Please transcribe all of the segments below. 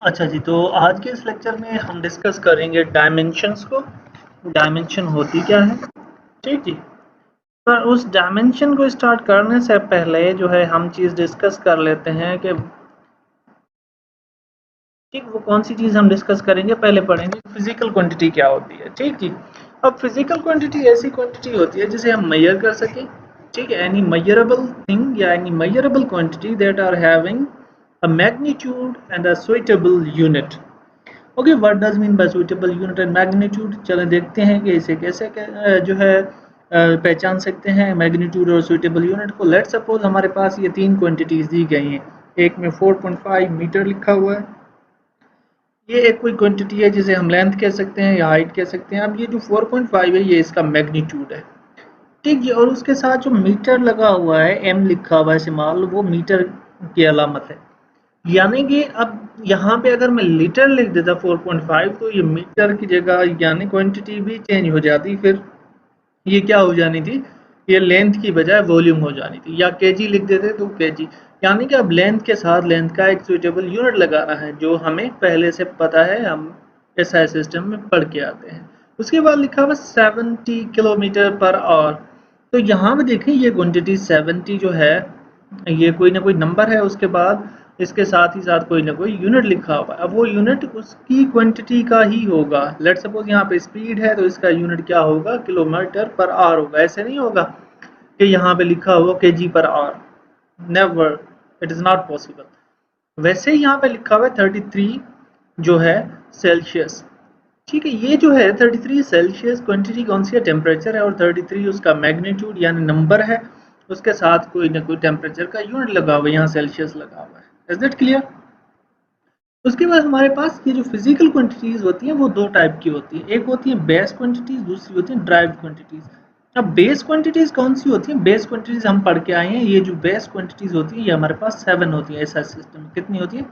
अच्छा जी, तो आज के इस लेक्चर में हम डिस्कस करेंगे डायमेंशंस को। डायमेंशन होती क्या है, ठीक जी। पर उस डायमेंशन को स्टार्ट करने से पहले जो है हम चीज़ डिस्कस कर लेते हैं कि ठीक वो कौन सी चीज़ हम डिस्कस करेंगे। पहले पढ़ेंगे फिजिकल क्वांटिटी क्या होती है, ठीक जी। अब फिजिकल क्वांटिटी ऐसी क्वांटिटी होती है जिसे हम मेजर कर सकें, ठीक है। एनी मेजरेबल थिंग या any measurable quantity that are having a magnitude and a suitable unit. Okay, what does mean by suitable unit and magnitude. चलें देखते हैं कि इसे कैसे जो है पहचान सकते हैं मैग्नीट्यूड और सुइटेबल यूनिट को। लेट सपोज हमारे पास ये तीन क्वांटिटीज दी गई हैं। एक में 4.5 मीटर लिखा हुआ है, ये एक कोई क्वांटिटी है जिसे हम लेंथ कह सकते हैं या हाइट कह सकते हैं। अब ये जो 4.5 है ये इसका मैग्नीट्यूड है, ठीक है। और उसके साथ जो मीटर लगा हुआ है, एम लिखा हुआ है सिंबल, वो मीटर की अलामत है। यानी कि अब यहाँ पे अगर मैं लीटर लिख देता 4.5 तो ये मीटर की जगह यानी क्वांटिटी भी चेंज हो जाती। फिर ये क्या हो जानी थी, ये लेंथ की बजाय वॉल्यूम हो जानी थी। या केजी लिख देते तो केजी। यानी कि अब लेंथ के साथ लेंथ का एक सुइटेबल यूनिट लगाना है जो हमें पहले से पता है, हम एसआई सिस्टम में पढ़ के आते हैं। उसके बाद लिखा हुआ 70 किलोमीटर पर आवर। तो यहाँ पे देखें ये क्वांटिटी 70 जो है ये कोई ना कोई नंबर है, उसके बाद इसके साथ ही साथ कोई ना कोई यूनिट लिखा हुआ है। अब वो यूनिट उसकी क्वांटिटी का ही होगा। लेट सपोज यहाँ पे स्पीड है तो इसका यूनिट क्या होगा, किलोमीटर पर आवर होगा। ऐसे नहीं होगा कि यहाँ पे लिखा हुआ KG per hour, never, it is not possible. वैसे ही यहाँ पे लिखा हुआ है 33 जो है सेल्सियस, ठीक है। ये जो है 33 सेल्सियस क्वांटिटी कौन सी है, टेम्परेचर है। और 33 उसका मैग्नीट्यूड यानी नंबर है, उसके साथ कोई ना कोई टेम्परेचर का यूनिट लगा हुआ है, यहाँ सेल्सियस लगा हुआ है। Is that clear. उसके बाद हमारे पास ये जो फिजिकल क्वांटिटीज होती हैं वो दो टाइप की होती है। एक होती है बेस क्वांटिटीज, दूसरी होती है ड्राइव्ड क्वांटिटीज। अब बेस क्वांटिटीज कौन सी होती हैं, बेस क्वांटिटीज हम पढ़ के आए हैं। ये जो बेस क्वांटिटीज होती है ये हमारे पास 7 होती है। ऐसा सिस्टम में कितनी होती है,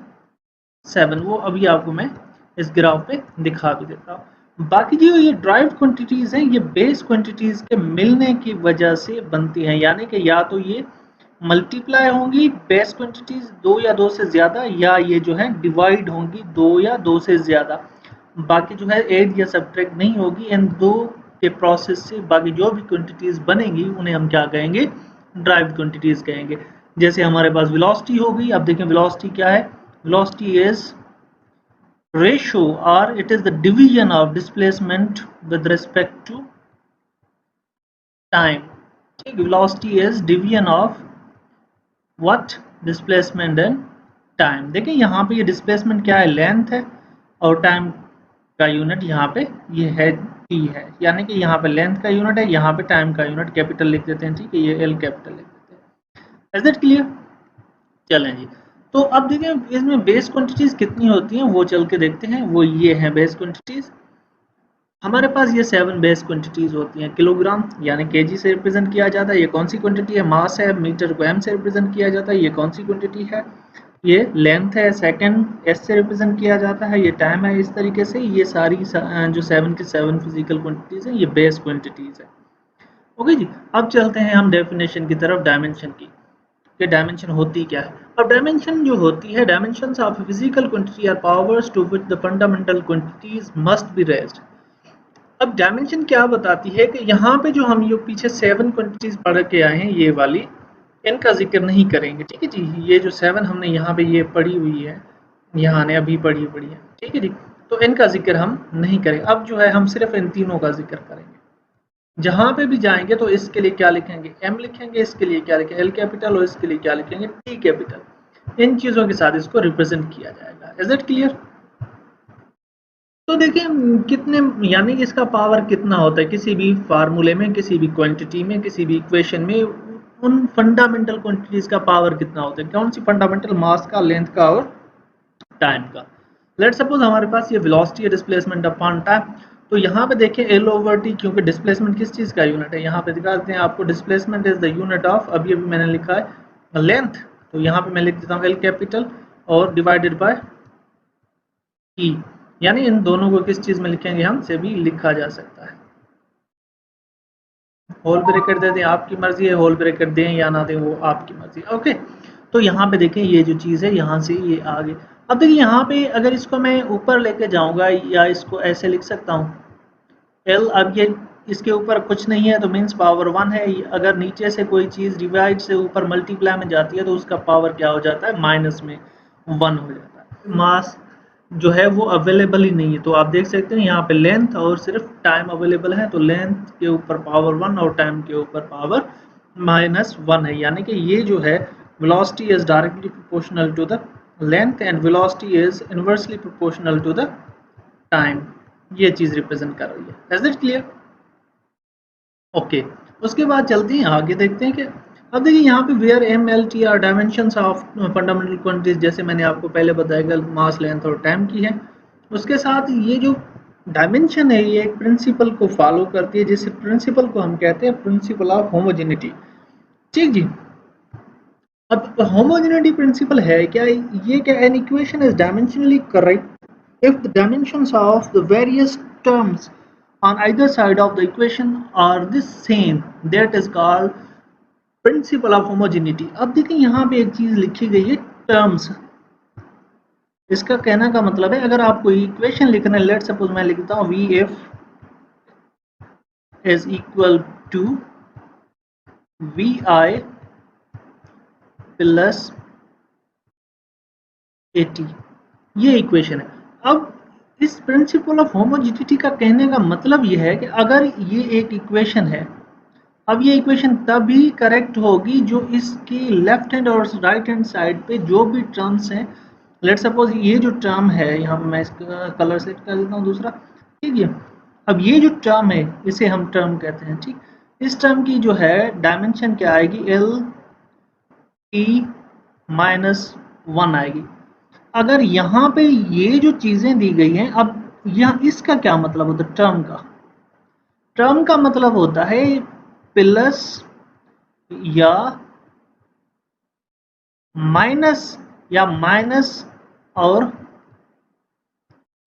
7। वो अभी आपको मैं इस ग्राफ पे दिखा भी देता हूँ। बाकी जो ये ड्राइव्ड क्वांटिटीज हैं ये बेस क्वांटिटीज के मिलने की वजह से बनती हैं। यानी कि या तो ये मल्टीप्लाई होंगी बेस क्वांटिटीज 2 या 2 से ज़्यादा, या ये जो है डिवाइड होंगी 2 या 2 से ज़्यादा। बाकी जो है ऐड या सब्ट्रैक्ट नहीं होगी। इन दो के प्रोसेस से बाकी जो भी क्वांटिटीज बनेंगी उन्हें हम क्या कहेंगे, ड्राइव्ड क्वांटिटीज कहेंगे। जैसे हमारे पास वेलोसिटी होगी। अब देखें वेलोसिटी क्या है, velocity is ratio or it is the division of displacement with respect to time, ठीक। velocity is division of what, displacement and time। देखिए यहाँ पे ये डिस्प्लेसमेंट क्या है, लेंथ है, और टाइम का यूनिट यहाँ पे ये है टी है। यानी कि यहाँ पे लेंथ का यूनिट है, यहाँ पे टाइम का यूनिट कैपिटल लिख देते हैं, ठीक है। ये एल कैपिटल लिख देते हैं। Is that clear. चलें जी। तो अब देखें इसमें बेस क्वांटिटीज कितनी होती हैं वो चल के देखते हैं। वो ये हैं बेस क्वांटिटीज। हमारे पास ये 7 बेस क्वांटिटीज होती हैं। किलोग्राम यानी केजी से रिप्रेजेंट किया जाता है, ये कौन सी क्वांटिटी है, मास है। मीटर को एम से रिप्रेजेंट किया जाता है, ये कौन सी क्वांटिटी है, ये लेंथ है। सेकंड एस से रिप्रेजेंट किया जाता है, ये टाइम है। इस तरीके से ये सारी जो 7 की 7 फिजिकल क्वांटिटीज हैं ये बेस क्वांटिटीज है। ओके जी। अब चलते हैं हम डेफिनेशन की तरफ, डायमेंशन की, कि डायमेंशन होती क्या है। अब डायमेंशन जो होती है, dimensions of physical quantity are powers to which the fundamental quantities must be raised. अब डायमेंशन क्या बताती है कि यहाँ पे जो हम ये पीछे 7 क्वांटिटीज पढ़ के आए हैं ये वाली, इनका जिक्र नहीं करेंगे, ठीक है जी। ये जो 7 हमने यहाँ पे ये पढ़ी हुई है, यहाँ ने अभी पढ़ी है, ठीक है जी। तो इनका जिक्र हम नहीं करेंगे। अब जो है हम सिर्फ इन तीनों का जिक्र करेंगे। जहां पे भी जाएंगे तो इसके लिए क्या लिखेंगे, एम लिखेंगे। इसके लिए क्या लिखेंगे, एल कैपिटल। और इसके लिए क्या लिखेंगे, टी कैपिटल। इन चीजों के साथ इसको रिप्रेजेंट किया जाएगा। Is it clear. तो देखिए कितने, यानी कि इसका पावर कितना होता है किसी भी फार्मूले में, किसी भी क्वांटिटी में, किसी भी इक्वेशन में, उन फंडामेंटल क्वांटिटीज का पावर कितना होता है। कौन सी फंडामेंटल, मास का, लेंथ का और टाइम का। लेट सपोज हमारे पास ये वेलोसिटी है, डिस्प्लेसमेंट अपॉन टाइम। तो यहाँ पे देखिए एल ओवर टी, क्योंकि डिस्प्लेसमेंट किस चीज़ का यूनिट है, यहाँ पे दिखा देते हैं आपको। Displacement is the unit of, अभी अभी मैंने लिखा है लेंथ, तो यहाँ पे मैं लिख देता हूँ एल कैपिटल और डिवाइडेड बाय ई। यानी इन दोनों को किस चीज़ में लिखेंगे हम, से भी लिखा जा सकता है। होल ब्रैकेट दे दें, आपकी मर्जी है। होल ब्रैकेट दें या ना दें वो आपकी मर्जी है। ओके। तो यहाँ पे देखें ये जो चीज़ है यहाँ से ये आगे। अब देखिए यहाँ पे अगर इसको मैं ऊपर लेके जाऊंगा या इसको ऐसे लिख सकता हूँ एल, अब ये इसके ऊपर कुछ नहीं है तो मीन्स पावर 1 है। अगर नीचे से कोई चीज़ डिवाइड से ऊपर मल्टीप्लाई में जाती है तो उसका पावर क्या हो जाता है, माइनस में 1 हो जाता है। मास जो है वो अवेलेबल ही नहीं है, तो आप देख सकते हैं यहाँ पे लेंथ और सिर्फ टाइम अवेलेबल है, तो लेंथ के ऊपर पावर 1 और टाइम के ऊपर पावर -1 है, यानी कि ये जो है velocity is directly proportional to the length and velocity is inversely proportional to the time। ये चीज रिप्रेजेंट कर रही है। Is it clear? ओके, उसके बाद चलते हैं आगे, देखते हैं कि अब देखिए यहाँ पे where M L T are dimensions of fundamental quantities, जैसे मैंने आपको पहले बताया मास, लेंथ और टाइम की है। उसके साथ ये जो डायमेंशन है ये एक प्रिंसिपल को फॉलो करती है, जिस प्रिंसिपल को हम कहते हैं प्रिंसिपल ऑफ होमोजेनिटी। ठीक जी, अब होमोजेनिटी प्रिंसिपल है क्या, ये क्या, an equation is dimensionally correct if the dimensions of the various terms on either side of the equation are the same, that is called principle of homogeneity। अब देखिए यहाँ पे एक चीज लिखी गई है टर्म्स, इसका कहने का मतलब है अगर आपको इक्वेशन लिखना है, लेट सपोज मैं लिखता हूँ V F is equal to V I plus 80, ये इक्वेशन है। अब इस प्रिंसिपल ऑफ होमोजेनिटी का कहने का मतलब यह है कि अगर ये एक इक्वेशन है, अब ये इक्वेशन तभी करेक्ट होगी जो इसकी लेफ्ट हैंड और राइट हैंड साइड पे जो भी टर्म्स हैं, लेट सपोज ये जो टर्म है, यहाँ पे मैं इसका कलर सेट कर देता हूँ दूसरा, ठीक है। अब ये जो टर्म है इसे हम टर्म कहते हैं, ठीक। इस टर्म की जो है डायमेंशन क्या आएगी, एल टी -1 आएगी। अगर यहाँ पे ये जो चीजें दी गई हैं, अब यह इसका क्या मतलब होता है, टर्म का मतलब होता है प्लस या माइनस और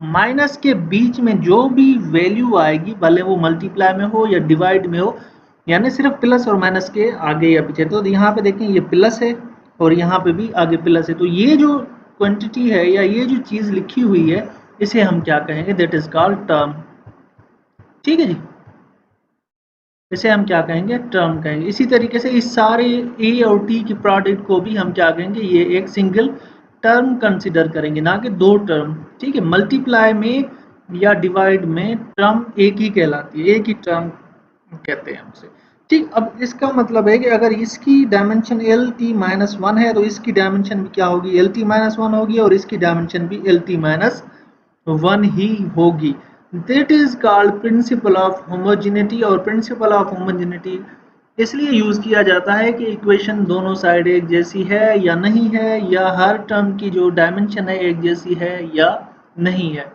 माइनस के बीच में जो भी वैल्यू आएगी, भले वो मल्टीप्लाई में हो या डिवाइड में हो, यानी सिर्फ प्लस और माइनस के आगे या पीछे। तो यहाँ पे देखें ये प्लस है और यहाँ पे भी आगे प्लस है, तो ये जो क्वांटिटी है या ये जो चीज लिखी हुई है इसे हम क्या कहेंगे, दैट इज कॉल्ड टर्म। ठीक है जी, इसे हम क्या कहेंगे, टर्म कहेंगे। इसी तरीके से इस सारे ए और टी की प्रोडक्ट को भी हम क्या कहेंगे, ये एक सिंगल टर्म कंसिडर करेंगे, ना कि दो टर्म। ठीक है, मल्टीप्लाई में या डिवाइड में टर्म एक ही कहलाती है, एक ही टर्म कहते हैं उसे। ठीक, अब इसका मतलब है कि अगर इसकी डायमेंशन एल टी -1 है तो इसकी डायमेंशन भी क्या होगी, एल टी -1 होगी, और इसकी डायमेंशन भी एल टी -1 ही होगी। That is called principle of homogeneity. और प्रिंसिपल ऑफ होमोजेनिटी इसलिए यूज किया जाता है कि इक्वेशन दोनों साइड एक जैसी है या नहीं है, या हर टर्म की जो डायमेंशन है एक जैसी है या नहीं है।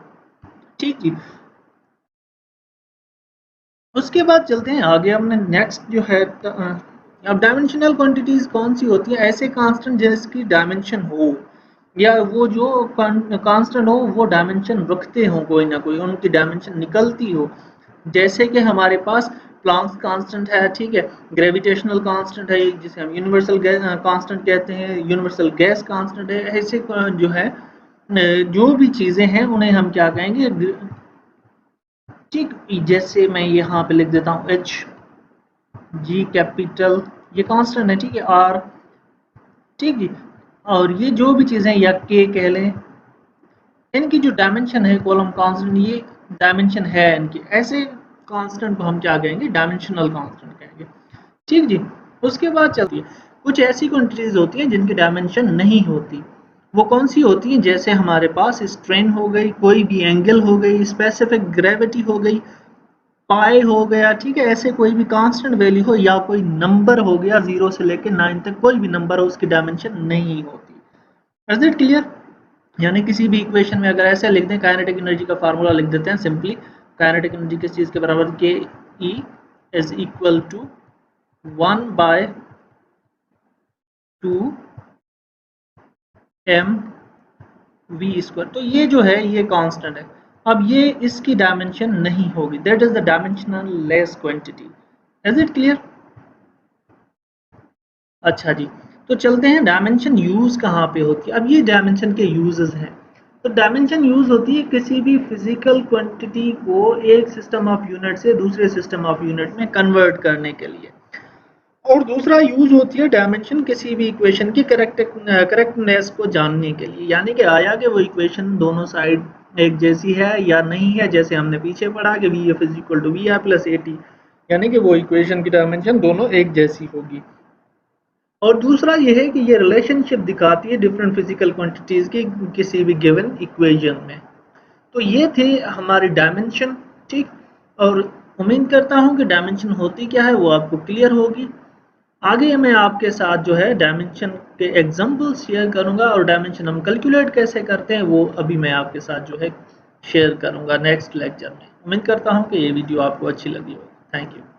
ठीक जी, उसके बाद चलते हैं आगे। हमने नेक्स्ट जो है, अब डायमेंशनल क्वांटिटीज कौन सी होती है, ऐसे कांस्टेंट जिसकी डायमेंशन हो या वो जो कांस्टेंट हो वो डायमेंशन रखते हो, कोई ना कोई उनकी डायमेंशन निकलती हो। जैसे कि हमारे पास प्लांक्स कांस्टेंट है, ठीक है, ग्रेविटेशनल कांस्टेंट है जिसे हम यूनिवर्सल कांस्टेंट कहते हैं, यूनिवर्सल गैस कांस्टेंट है। ऐसे जो है जो भी चीजें हैं उन्हें हम क्या कहेंगे, ठीक। जैसे मैं यहाँ पे लिख देता हूँ एच जी कैपिटल, ये कांस्टेंट है, ठीक है, आर, ठीक जी। और ये जो भी चीजें या के कह लें, इनकी जो डायमेंशन है कॉलम कांस्टेंट, ये डायमेंशन है इनकी। ऐसे कांस्टेंट को हम क्या कहेंगे, डायमेंशनल कांस्टेंट कहेंगे। ठीक जी, उसके बाद चलती है कुछ ऐसी क्वांटिटीज होती हैं जिनकी डायमेंशन नहीं होती। वो कौन सी होती हैं, जैसे हमारे पास स्ट्रेन हो गई, कोई भी एंगल हो गई, स्पेसिफिक ग्रेविटी हो गई, पाई हो गया, ठीक है। ऐसे कोई भी कांस्टेंट वैल्यू हो या कोई नंबर हो गया 0 से लेकर 9 तक, कोई भी नंबर हो उसकी डायमेंशन नहीं होती। Is it clear? यानी किसी भी इक्वेशन में अगर ऐसे लिख दें, काइनेटिक एनर्जी का फार्मूला लिख देते हैं सिंपली, काइनेटिक एनर्जी किस चीज के बराबर, के E is equal to 1/2 mv²। तो ये जो है ये कांस्टेंट है। अब ये इसकी डायमेंशन नहीं होगी, that is the dimensional less quantity. Is it clear? अच्छा जी, तो चलते हैं डायमेंशन यूज़ कहाँ पे होती है। अब ये डायमेंशन के यूजेस हैं। तो डायमेंशन यूज़ होती है किसी भी फिजिकल क्वांटिटी को एक सिस्टम ऑफ यूनिट से दूसरे सिस्टम ऑफ यूनिट में कन्वर्ट करने के लिए। और दूसरा यूज होती है डायमेंशन किसी भी इक्वेशन की करेक्टनेस को जानने के लिए, यानी कि आया कि वो इक्वेशन दोनों साइड एक जैसी है या नहीं है, जैसे हमने पीछे पढ़ा कि V F is equal to V I plus A T, यानी कि वो इक्वेशन की डायमेंशन दोनों एक जैसी होगी। और दूसरा ये है कि ये रिलेशनशिप दिखाती है डिफरेंट फिजिकल क्वांटिटीज़ की किसी भी गिवन इक्वेशन में। तो ये थे हमारे डायमेंशन, ठीक। और उम्मीद करता हूँ कि डायमेंशन होती क्या है वो आपको क्लियर होगी। आगे मैं आपके साथ जो है डायमेंशन के एग्जांपल्स शेयर करूंगा और डायमेंशन हम कैलकुलेट कैसे करते हैं वो अभी मैं आपके साथ जो है शेयर करूंगा नेक्स्ट लेक्चर में। उम्मीद करता हूं कि ये वीडियो आपको अच्छी लगी हो। Thank you.